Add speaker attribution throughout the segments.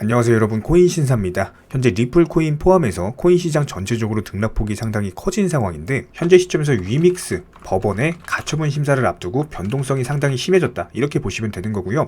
Speaker 1: 안녕하세요 여러분, 코인신사입니다. 현재 리플 코인 포함해서 코인 시장 전체적으로 등락폭이 상당히 커진 상황인데, 현재 시점에서 위믹스 법원의 가처분 심사를 앞두고 변동성이 상당히 심해졌다, 이렇게 보시면 되는 거고요.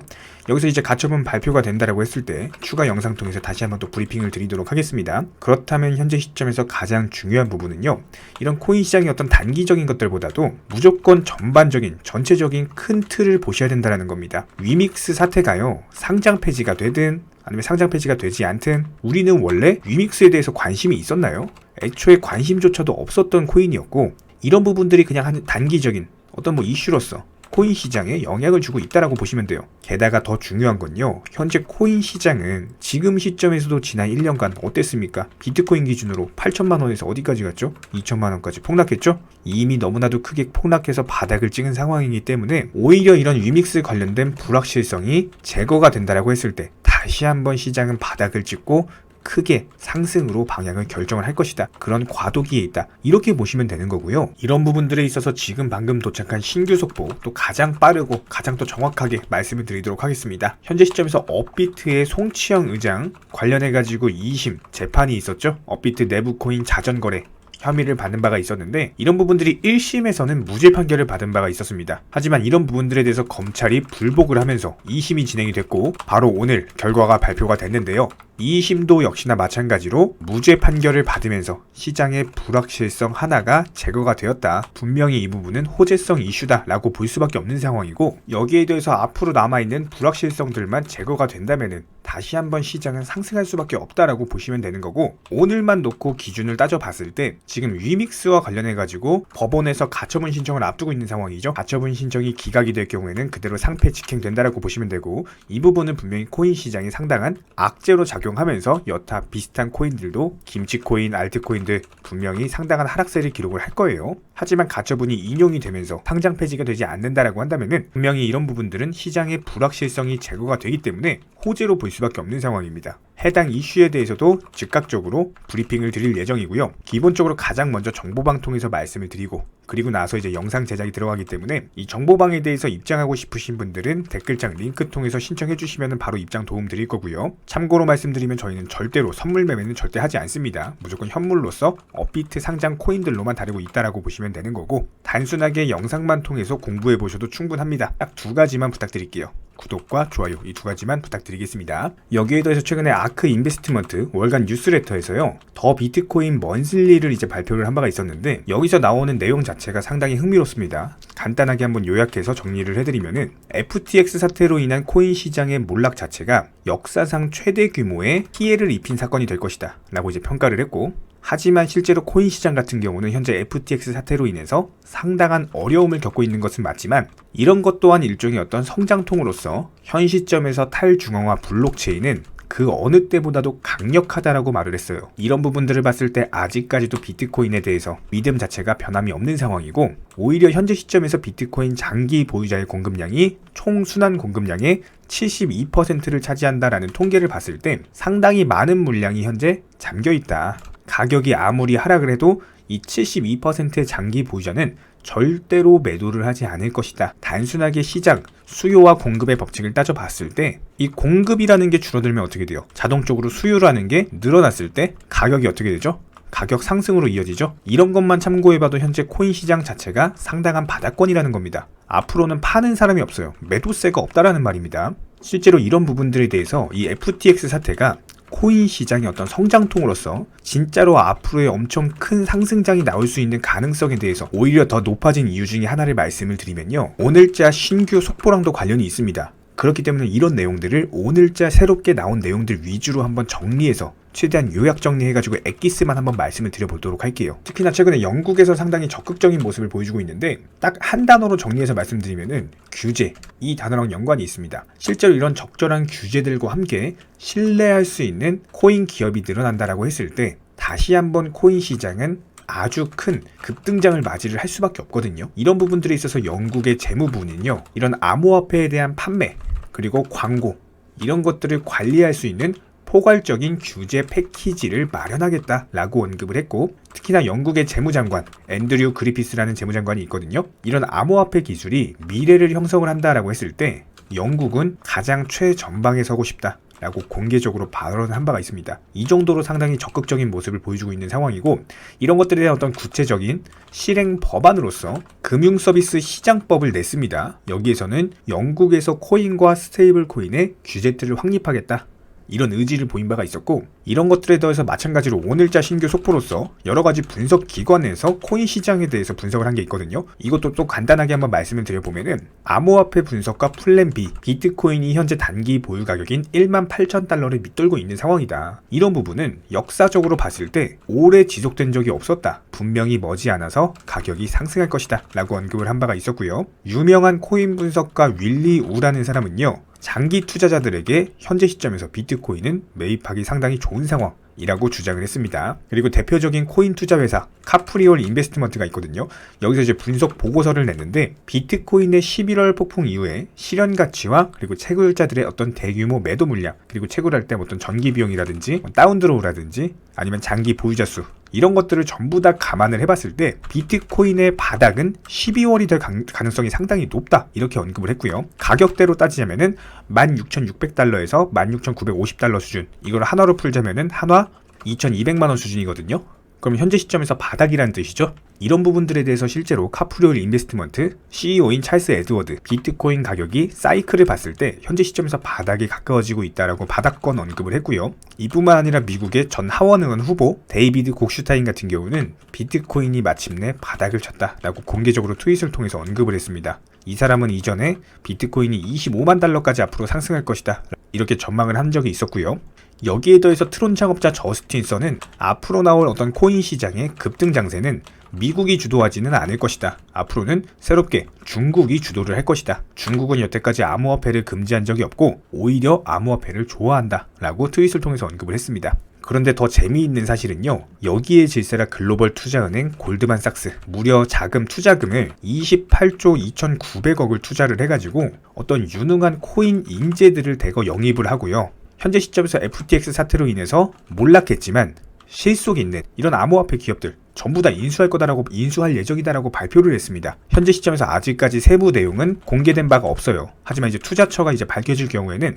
Speaker 1: 여기서 이제 가처분 발표가 된다라고 했을 때 추가 영상 통해서 다시 한번 또 브리핑을 드리도록 하겠습니다. 그렇다면 현재 시점에서 가장 중요한 부분은요, 이런 코인 시장의 어떤 단기적인 것들보다도 무조건 전반적인 전체적인 큰 틀을 보셔야 된다는 겁니다. 위믹스 사태가요, 상장 폐지가 되든 아니면 상장 폐지가 되지 않든 우리는 원래 위믹스에 대해서 관심이 있었나요? 애초에 관심조차도 없었던 코인이었고, 이런 부분들이 그냥 한 단기적인 어떤 이슈로서 코인 시장에 영향을 주고 있다라고 보시면 돼요. 게다가 더 중요한 건요, 현재 코인 시장은 지금 시점에서도 지난 1년간 어땠습니까? 비트코인 기준으로 8천만 원에서 어디까지 갔죠? 2천만 원까지 폭락했죠? 이미 너무나도 크게 폭락해서 바닥을 찍은 상황이기 때문에 오히려 이런 위믹스 관련된 불확실성이 제거가 된다라고 했을 때 다시 한번 시장은 바닥을 찍고 크게 상승으로 방향을 결정을 할 것이다, 그런 과도기에 있다, 이렇게 보시면 되는 거고요. 이런 부분들에 있어서 지금 방금 도착한 신규 속보, 또 가장 빠르고 가장 또 정확하게 말씀을 드리도록 하겠습니다. 현재 시점에서 업비트의 송치영 의장 관련해가지고 2심 재판이 있었죠. 업비트 내부 코인 자전거래 혐의를 받는 바가 있었는데, 이런 부분들이 1심에서는 무죄 판결을 받은 바가 있었습니다. 하지만 이런 부분들에 대해서 검찰이 불복을 하면서 2심이 진행이 됐고, 바로 오늘 결과가 발표가 됐는데요. 2심도 역시나 마찬가지로 무죄 판결을 받으면서 시장의 불확실성 하나가 제거가 되었다. 분명히 이 부분은 호재성 이슈다 라고 볼 수밖에 없는 상황이고, 여기에 대해서 앞으로 남아있는 불확실성들만 제거가 된다면은 다시 한번 시장은 상승할 수밖에 없다라고 보시면 되는 거고, 오늘만 놓고 기준을 따져봤을 때 지금 위믹스와 관련해가지고 법원에서 가처분 신청을 앞두고 있는 상황이죠. 가처분 신청이 기각이 될 경우에는 그대로 상패 직행된다라고 보시면 되고, 이 부분은 분명히 코인 시장이 상당한 악재로 작용하면서 여타 비슷한 코인들도 김치코인, 알트코인들 분명히 상당한 하락세를 기록을 할 거예요. 하지만 가처분이 인용이 되면서 상장 폐지가 되지 않는다라고 한다면은 분명히 이런 부분들은 시장의 불확실성이 제거가 되기 때문에 호재로 볼 수밖에 없는 상황입니다. 해당 이슈에 대해서도 즉각적으로 브리핑을 드릴 예정이고요. 기본적으로 가장 먼저 정보방 통해서 말씀을 드리고, 그리고 나서 이제 영상 제작이 들어가기 때문에 이 정보방에 대해서 입장하고 싶으신 분들은 댓글창 링크 통해서 신청해 주시면 바로 입장 도움 드릴 거고요. 참고로 말씀드리면 저희는 절대로 선물 매매는 절대 하지 않습니다. 무조건 현물로서 업비트 상장 코인들로만 다루고 있다라고 보시면 되는 거고, 단순하게 영상만 통해서 공부해 보셔도 충분합니다. 딱 두 가지만 부탁드릴게요. 구독과 좋아요, 이 두 가지만 부탁드리겠습니다. 여기에 더해서 최근에 아크 인베스트먼트 월간 뉴스레터에서요, 더 비트코인 먼슬리를 이제 발표를 한 바가 있었는데, 여기서 나오는 내용 자체가 상당히 흥미롭습니다. 간단하게 한번 요약해서 정리를 해드리면은, FTX 사태로 인한 코인 시장의 몰락 자체가 역사상 최대 규모의 피해를 입힌 사건이 될 것이다 라고 이제 평가를 했고, 하지만 실제로 코인 시장 같은 경우는 현재 FTX 사태로 인해서 상당한 어려움을 겪고 있는 것은 맞지만, 이런 것 또한 일종의 어떤 성장통으로서 현 시점에서 탈중앙화 블록체인은 그 어느 때보다도 강력하다라고 말을 했어요. 이런 부분들을 봤을 때 아직까지도 비트코인에 대해서 믿음 자체가 변함이 없는 상황이고, 오히려 현재 시점에서 비트코인 장기 보유자의 공급량이 총 순환 공급량의 72%를 차지한다라는 통계를 봤을 때 상당히 많은 물량이 현재 잠겨있다. 가격이 아무리 하락을 해도 이 72%의 장기 보유자는 절대로 매도를 하지 않을 것이다. 단순하게 시장 수요와 공급의 법칙을 따져봤을 때 이 공급이라는 게 줄어들면 어떻게 돼요? 자동적으로 수요라는 게 늘어났을 때 가격이 어떻게 되죠? 가격 상승으로 이어지죠? 이런 것만 참고해봐도 현재 코인 시장 자체가 상당한 바닥권이라는 겁니다. 앞으로는 파는 사람이 없어요. 매도세가 없다라는 말입니다. 실제로 이런 부분들에 대해서 이 FTX 사태가 코인 시장의 어떤 성장통으로서 진짜로 앞으로의 엄청 큰 상승장이 나올 수 있는 가능성에 대해서 오히려 더 높아진 이유 중에 하나를 말씀을 드리면요, 오늘자 신규 속보랑도 관련이 있습니다. 그렇기 때문에 이런 내용들을 오늘자 새롭게 나온 내용들 위주로 한번 정리해서 최대한 요약 정리해가지고 엑기스만 한번 말씀을 드려보도록 할게요. 특히나 최근에 영국에서 상당히 적극적인 모습을 보여주고 있는데, 딱 한 단어로 정리해서 말씀드리면은 규제, 이 단어랑 연관이 있습니다. 실제로 이런 적절한 규제들과 함께 신뢰할 수 있는 코인 기업이 늘어난다라고 했을 때 다시 한번 코인 시장은 아주 큰 급등장을 맞이를 할 수밖에 없거든요. 이런 부분들에 있어서 영국의 재무부는요, 이런 암호화폐에 대한 판매 그리고 광고, 이런 것들을 관리할 수 있는 포괄적인 규제 패키지를 마련하겠다라고 언급을 했고, 특히나 영국의 재무장관 앤드류 그리피스라는 재무장관이 있거든요. 이런 암호화폐 기술이 미래를 형성을 한다라고 했을 때 영국은 가장 최전방에 서고 싶다. 라고 공개적으로 발언한 바가 있습니다. 이 정도로 상당히 적극적인 모습을 보여주고 있는 상황이고, 이런 것들에 대한 어떤 구체적인 실행 법안으로서 금융서비스 시장법을 냈습니다. 여기에서는 영국에서 코인과 스테이블 코인의 규제틀을 확립하겠다, 이런 의지를 보인 바가 있었고, 이런 것들에 더해서 마찬가지로 오늘자 신규 속보로서 여러가지 분석 기관에서 코인 시장에 대해서 분석을 한 게 있거든요. 이것도 또 간단하게 한번 말씀을 드려보면은, 암호화폐 분석가 플랜 B, 비트코인이 현재 단기 보유 가격인 18,000달러를 밑돌고 있는 상황이다. 이런 부분은 역사적으로 봤을 때 오래 지속된 적이 없었다. 분명히 머지않아서 가격이 상승할 것이다 라고 언급을 한 바가 있었고요. 유명한 코인 분석가 윌리 우라는 사람은요, 장기 투자자들에게 현재 시점에서 비트코인은 매입하기 상당히 좋은 상황이라고 주장을 했습니다. 그리고 대표적인 코인 투자 회사 카프리올 인베스트먼트가 있거든요. 여기서 이제 분석 보고서를 냈는데, 비트코인의 11월 폭풍 이후에 실현 가치와 그리고 채굴자들의 어떤 대규모 매도 물량, 그리고 채굴할 때 어떤 전기 비용이라든지 다운드로우라든지 아니면 장기 보유자 수, 이런 것들을 전부 다 감안을 해봤을 때 비트코인의 바닥은 12월이 될 가능성이 상당히 높다, 이렇게 언급을 했고요. 가격대로 따지자면은 16,600달러에서 16,950달러 수준, 이걸 한화로 풀자면은 한화 2,200만원 수준이거든요. 그럼 현재 시점에서 바닥이라는 뜻이죠. 이런 부분들에 대해서 실제로 카프리올 인베스트먼트 CEO인 찰스 에드워드, 비트코인 가격이 사이클을 봤을 때 현재 시점에서 바닥에 가까워지고 있다라고 바닥권 언급을 했고요. 이뿐만 아니라 미국의 전 하원의원 후보 데이비드 곡슈타인 같은 경우는 비트코인이 마침내 바닥을 쳤다라고 공개적으로 트윗을 통해서 언급을 했습니다. 이 사람은 이전에 비트코인이 25만 달러까지 앞으로 상승할 것이다, 이렇게 전망을 한 적이 있었고요. 여기에 더해서 트론 창업자 저스틴 선은 앞으로 나올 어떤 코인 시장의 급등 장세는 미국이 주도하지는 않을 것이다. 앞으로는 새롭게 중국이 주도를 할 것이다. 중국은 여태까지 암호화폐를 금지한 적이 없고 오히려 암호화폐를 좋아한다 라고 트윗을 통해서 언급을 했습니다. 그런데 더 재미있는 사실은요, 여기에 질세라 글로벌 투자은행 골드만삭스, 무려 자금 투자금을 28조 2,900억을 투자를 해가지고 어떤 유능한 코인 인재들을 대거 영입을 하고요. 현재 시점에서 FTX 사태로 인해서 몰락했지만 실속 있는 이런 암호화폐 기업들 전부 다 인수할 거다라고, 인수할 예정이다라고 발표를 했습니다. 현재 시점에서 아직까지 세부 내용은 공개된 바가 없어요. 하지만 이제 투자처가 이제 밝혀질 경우에는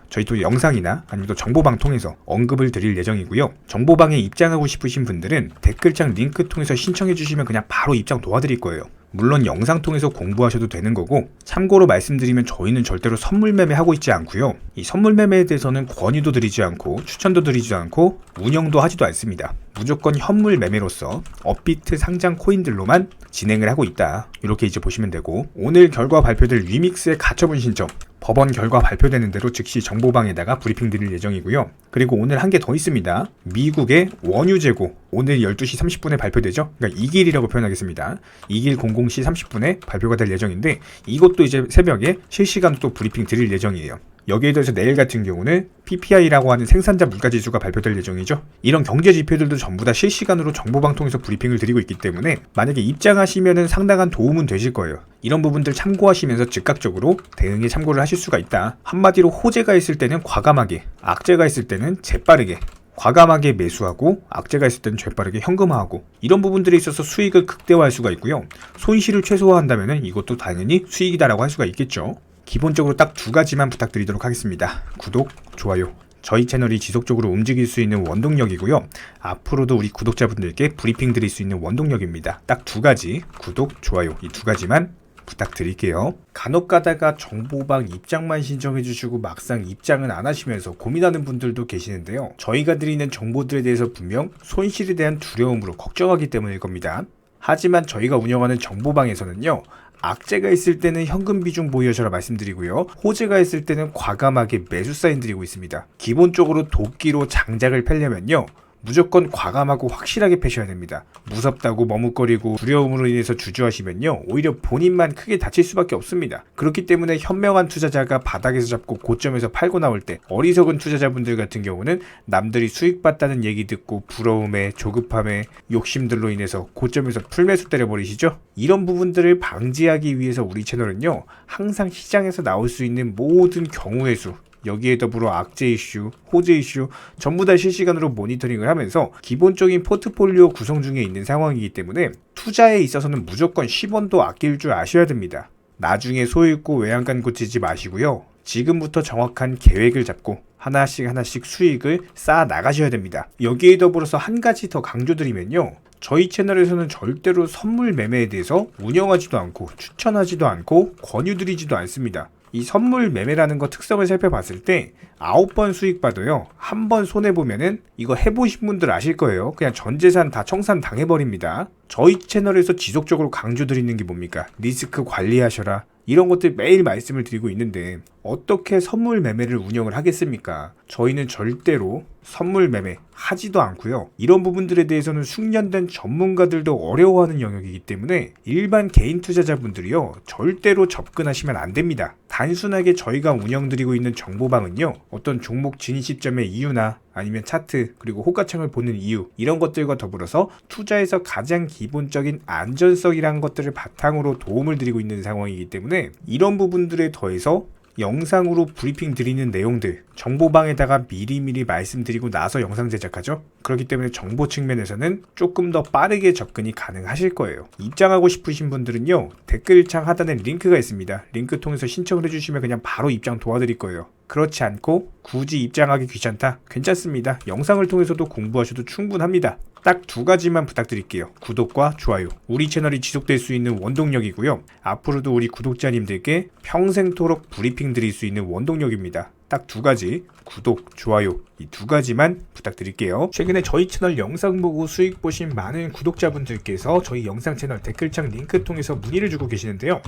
Speaker 1: 저희 또 영상이나 아니면 또 정보방 통해서 언급을 드릴 예정이고요. 정보방에 입장하고 싶으신 분들은 댓글창 링크 통해서 신청해 주시면 그냥 바로 입장 도와드릴 거예요. 물론 영상 통해서 공부하셔도 되는 거고, 참고로 말씀드리면 저희는 절대로 선물 매매하고 있지 않고요. 이 선물 매매에 대해서는 권유도 드리지 않고 추천도 드리지 않고 운영도 하지도 않습니다. 무조건 현물 매매로서 업비트 상장 코인들로만 진행을 하고 있다, 이렇게 이제 보시면 되고, 오늘 결과 발표될 위믹스의 가처분 신청 법원 결과 발표되는 대로 즉시 정보방에다가 브리핑 드릴 예정이고요. 그리고 오늘 한 개 더 있습니다. 미국의 원유 재고 오늘 12시 30분에 발표되죠. 그러니까 2길이라고 표현하겠습니다. 2길 00시 30분에 발표가 될 예정인데, 이것도 이제 새벽에 실시간 또 브리핑 드릴 예정이에요. 여기에 대해서 내일 같은 경우는 PPI라고 하는 생산자 물가지수가 발표될 예정이죠. 이런 경제 지표들도 전부 다 실시간으로 정보방 통해서 브리핑을 드리고 있기 때문에 만약에 입장하시면은 상당한 도움은 되실 거예요. 이런 부분들 참고하시면서 즉각적으로 대응에 참고를 하실 수가 있다. 한마디로 호재가 있을 때는 과감하게, 악재가 있을 때는 재빠르게, 과감하게 매수하고 악재가 있을 때는 재빠르게 현금화하고, 이런 부분들에 있어서 수익을 극대화할 수가 있고요. 손실을 최소화한다면 이것도 당연히 수익이다라고 할 수가 있겠죠. 기본적으로 딱 두 가지만 부탁드리도록 하겠습니다. 구독, 좋아요. 저희 채널이 지속적으로 움직일 수 있는 원동력이고요. 앞으로도 우리 구독자분들께 브리핑 드릴 수 있는 원동력입니다. 딱 두 가지, 구독, 좋아요, 이 두 가지만 부탁드릴게요. 간혹 가다가 정보방 입장만 신청해 주시고 막상 입장은 안 하시면서 고민하는 분들도 계시는데요. 저희가 드리는 정보들에 대해서 분명 손실에 대한 두려움으로 걱정하기 때문일 겁니다. 하지만 저희가 운영하는 정보방에서는요, 악재가 있을 때는 현금 비중 보유하셔라 말씀드리고요, 호재가 있을 때는 과감하게 매수 사인 드리고 있습니다. 기본적으로 도끼로 장작을 펴려면요, 무조건 과감하고 확실하게 패셔야 됩니다. 무섭다고 머뭇거리고 두려움으로 인해서 주저하시면요, 오히려 본인만 크게 다칠 수밖에 없습니다. 그렇기 때문에 현명한 투자자가 바닥에서 잡고 고점에서 팔고 나올 때, 어리석은 투자자분들 같은 경우는 남들이 수익 봤다는 얘기 듣고 부러움에, 조급함에, 욕심들로 인해서 고점에서 풀매수 때려버리시죠. 이런 부분들을 방지하기 위해서 우리 채널은요, 항상 시장에서 나올 수 있는 모든 경우의 수, 여기에 더불어 악재 이슈, 호재 이슈 전부 다 실시간으로 모니터링을 하면서 기본적인 포트폴리오 구성 중에 있는 상황이기 때문에 투자에 있어서는 무조건 10원도 아낄 줄 아셔야 됩니다. 나중에 소 잃고 외양간 고치지 마시고요. 지금부터 정확한 계획을 잡고 하나씩 수익을 쌓아 나가셔야 됩니다. 여기에 더불어서 한 가지 더 강조드리면요, 저희 채널에서는 절대로 선물 매매에 대해서 운영하지도 않고 추천하지도 않고 권유드리지도 않습니다. 이 선물 매매라는 거 특성을 살펴봤을 때 9번 수익 봐도요, 한 번 손해보면은 이거 해보신 분들 아실 거예요. 그냥 전 재산 다 청산 당해버립니다. 저희 채널에서 지속적으로 강조드리는 게 뭡니까? 리스크 관리하셔라. 이런 것들 매일 말씀을 드리고 있는데 어떻게 선물 매매를 운영을 하겠습니까? 저희는 절대로 선물 매매 하지도 않고요. 이런 부분들에 대해서는 숙련된 전문가들도 어려워하는 영역이기 때문에 일반 개인 투자자분들이요, 절대로 접근하시면 안 됩니다. 단순하게 저희가 운영드리고 있는 정보방은요, 어떤 종목 진입 시점의 이유나 아니면 차트, 그리고 호가창을 보는 이유, 이런 것들과 더불어서 투자에서 가장 기본적인 안전성이라는 것들을 바탕으로 도움을 드리고 있는 상황이기 때문에 이런 부분들에 더해서 영상으로 브리핑 드리는 내용들, 정보방에다가 미리미리 말씀드리고 나서 영상 제작하죠. 그렇기 때문에 정보 측면에서는 조금 더 빠르게 접근이 가능하실 거예요. 입장하고 싶으신 분들은요, 댓글창 하단에 링크가 있습니다. 링크 통해서 신청을 해주시면 그냥 바로 입장 도와드릴 거예요. 그렇지 않고 굳이 입장하기 귀찮다? 괜찮습니다. 영상을 통해서도 공부하셔도 충분합니다. 딱 두 가지만 부탁드릴게요. 구독과 좋아요. 우리 채널이 지속될 수 있는 원동력이고요. 앞으로도 우리 구독자님들께 평생토록 브리핑 드릴 수 있는 원동력입니다. 딱 두 가지, 구독, 좋아요, 이 두 가지만 부탁드릴게요. 최근에 저희 채널 영상 보고 수익 보신 많은 구독자분들께서 저희 영상 채널 댓글창 링크 통해서 문의를 주고 계시는데요.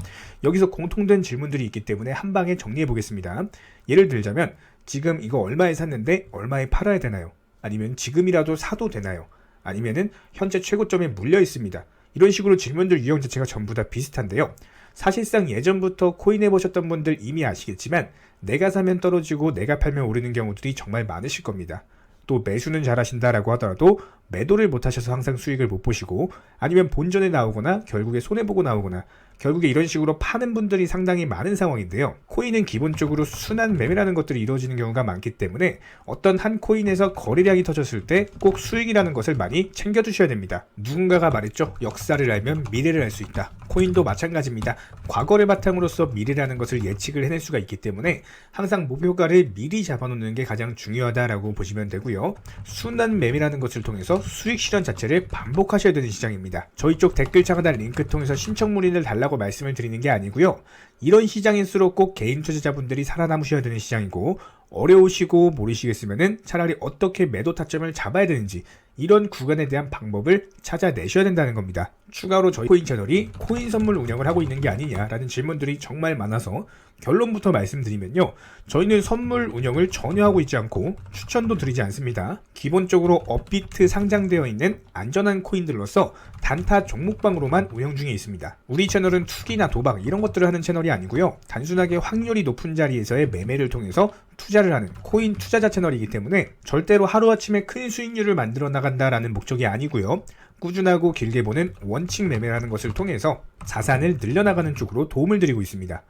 Speaker 1: 여기서 공통된 질문들이 있기 때문에 한 방에 정리해 보겠습니다. 예를 들자면, 지금 이거 얼마에 샀는데 얼마에 팔아야 되나요? 아니면 지금이라도 사도 되나요? 아니면은 현재 최고점에 물려 있습니다. 이런 식으로 질문들 유형 자체가 전부 다 비슷한데요. 사실상 예전부터 코인 해보셨던 분들 이미 아시겠지만 내가 사면 떨어지고 내가 팔면 오르는 경우들이 정말 많으실 겁니다. 또 매수는 잘하신다라고 하더라도 매도를 못하셔서 항상 수익을 못 보시고, 아니면 본전에 나오거나 결국에 손해보고 나오거나, 결국에 이런 식으로 파는 분들이 상당히 많은 상황인데요. 코인은 기본적으로 순환 매매라는 것들이 이루어지는 경우가 많기 때문에 어떤 한 코인에서 거래량이 터졌을 때 꼭 수익이라는 것을 많이 챙겨두셔야 됩니다. 누군가가 말했죠. 역사를 알면 미래를 알 수 있다. 코인도 마찬가지입니다. 과거를 바탕으로서 미래라는 것을 예측을 해낼 수가 있기 때문에 항상 목표가를 미리 잡아놓는 게 가장 중요하다라고 보시면 되고요. 순환 매매라는 것을 통해서 수익 실현 자체를 반복하셔야 되는 시장입니다. 저희 쪽 댓글창 하단 링크 통해서 신청 문의를 달라고 말씀을 드리는 게 아니고요. 이런 시장일수록 꼭 개인 투자자분들이 살아남으셔야 되는 시장이고, 어려우시고 모르시겠으면은 차라리 어떻게 매도 타점을 잡아야 되는지 이런 구간에 대한 방법을 찾아내셔야 된다는 겁니다. 추가로 저희 코인 채널이 코인 선물 운영을 하고 있는 게 아니냐라는 질문들이 정말 많아서 결론부터 말씀드리면요, 저희는 선물 운영을 전혀 하고 있지 않고 추천도 드리지 않습니다. 기본적으로 업비트 상장되어 있는 안전한 코인들로서 단타 종목방으로만 운영 중에 있습니다. 우리 채널은 투기나 도박 이런 것들을 하는 채널이 아니고요, 단순하게 확률이 높은 자리에서의 매매를 통해서 투자를 하는 코인 투자자 채널이기 때문에 절대로 하루아침에 큰 수익률을 만들어 나간다라는 목적이 아니고요, 꾸준하고 길게 보는 원칙 매매라는 것을 통해서 자산을 늘려나가는 쪽으로 도움을 드리고 있습니다.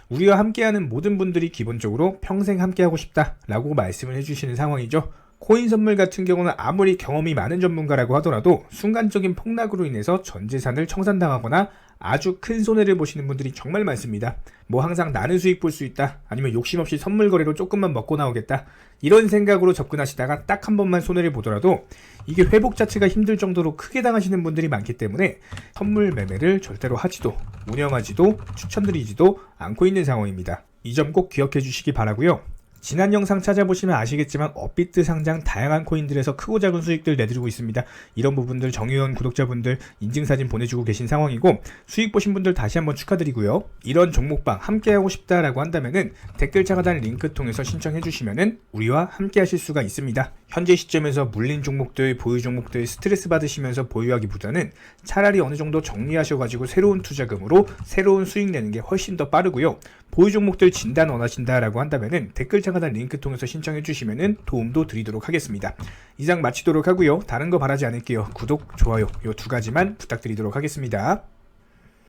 Speaker 1: 우리와 함께하는 모든 분들이 기본적으로 평생 함께하고 싶다라고 말씀을 해주시는 상황이죠. 코인 선물 같은 경우는 아무리 경험이 많은 전문가라고 하더라도 순간적인 폭락으로 인해서 전 재산을 청산당하거나 아주 큰 손해를 보시는 분들이 정말 많습니다. 뭐 항상 나는 수익 볼 수 있다, 아니면 욕심 없이 선물 거래로 조금만 먹고 나오겠다, 이런 생각으로 접근하시다가 딱 한 번만 손해를 보더라도 이게 회복 자체가 힘들 정도로 크게 당하시는 분들이 많기 때문에 선물 매매를 절대로 하지도 운영하지도 추천드리지도 않고 있는 상황입니다. 이 점 꼭 기억해 주시기 바라고요. 지난 영상 찾아보시면 아시겠지만 업비트 상장 다양한 코인들에서 크고 작은 수익들 내드리고 있습니다. 이런 부분들 정의원 구독자분들 인증사진 보내주고 계신 상황이고, 수익 보신 분들 다시 한번 축하드리고요. 이런 종목방 함께하고 싶다라고 한다면은 댓글창 하단 링크 통해서 신청해 주시면은 우리와 함께 하실 수가 있습니다. 현재 시점에서 물린 종목들, 보유 종목들 스트레스 받으시면서 보유하기보다는 차라리 어느 정도 정리하셔가지고 새로운 투자금으로 새로운 수익 내는 게 훨씬 더 빠르고요. 보유 종목들 진단 원하신다라고 한다면은 댓글창 하단 링크 통해서 신청해 주시면은 도움도 드리도록 하겠습니다. 이상 마치도록 하고요. 다른 거 바라지 않을게요. 구독, 좋아요 요 두 가지만 부탁드리도록 하겠습니다.